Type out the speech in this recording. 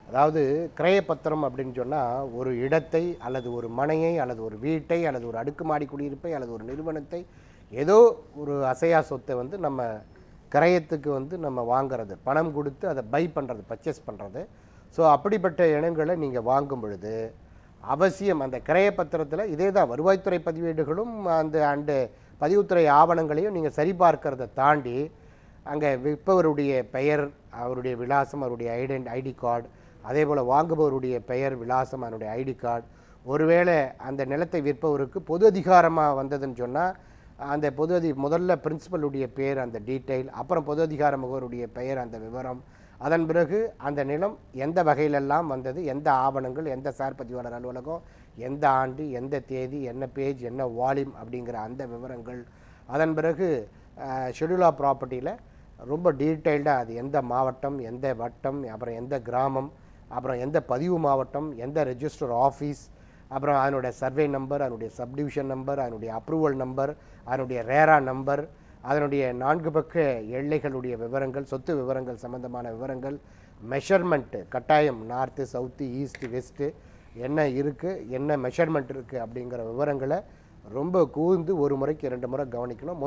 அதாவது கிரயப்பத்திரம் அப்படின்னு சொன்னால் ஒரு இடத்தை அல்லது ஒரு மனையை அல்லது ஒரு வீட்டை அல்லது ஒரு அடுக்குமாடி குடியிருப்பை அல்லது ஒரு நிறுவனத்தை ஏதோ ஒரு அசையா சொத்தை வந்து நம்ம கிரயத்துக்கு வந்து நம்ம வாங்குறது, பணம் கொடுத்து அதை பை பண்ணுறது, பர்ச்சேஸ் பண்ணுறது. ஸோ அப்படிப்பட்ட இடங்களை நீங்கள் வாங்கும் பொழுது அவசியம் அந்த கிரயப்பத்திரத்தில் இதே தான் வருவாய்த்துறை பதிவேடுகளும் அண்டு பதிவுத்துறை ஆவணங்களையும் நீங்கள் சரிபார்க்கிறத தாண்டி அங்கே விற்பவருடைய பெயர், அவருடைய விலாசம், அவருடைய ஐடி கார்டு, அதே போல் வாங்குபவருடைய பெயர், விலாசம், அவருடைய ஐடி கார்டு. ஒருவேளை அந்த நிலத்தை விற்பவருக்கு பொது அதிகாரமாக வந்ததுன்னு சொன்னால் அந்த முதல்ல பிரின்சிபலுடைய பேர், அந்த டீட்டெயில், அப்புறம் பொது அதிகார முகவருடைய பெயர், அந்த விவரம், அதன் பிறகு அந்த நிலம் எந்த வகையிலெல்லாம் வந்தது, எந்த ஆவணங்கள், எந்த சார் பதிவாளர் அலுவலகம், எந்த ஆண்டு, எந்த தேதி, என்ன பேஜ், என்ன வால்யூம் அப்படிங்கிற அந்த விவரங்கள். அதன் பிறகு ஷெட்யூல் ஆஃப் ப்ராப்பர்ட்டியில் ரொம்ப டீட்டெயில்டாக அது எந்த மாவட்டம், எந்த வட்டம், அப்புறம் எந்த கிராமம், அப்புறம் எந்த பதிவு மாவட்டம், எந்த ரெஜிஸ்டர் ஆஃபீஸ், அப்புறம் அதனுடைய சர்வே நம்பர், அதனுடைய சப்டிவிஷன் நம்பர், அதனுடைய அப்ரூவல் நம்பர், அதனுடைய ரேரா நம்பர், அதனுடைய 4 பக்க எல்லைகளுடைய விவரங்கள், சொத்து விவரங்கள் சம்பந்தமான விவரங்கள், மெஷர்மெண்ட்டு கட்டாயம், நார்த்து, சவுத்து, ஈஸ்ட்டு, வெஸ்ட்டு என்ன இருக்குது, என்ன மெஷர்மெண்ட் இருக்குது அப்படிங்கிற விவரங்களை ரொம்ப கூர்ந்து ஒரு முறைக்கு 2 முறை கவனிக்கணும்.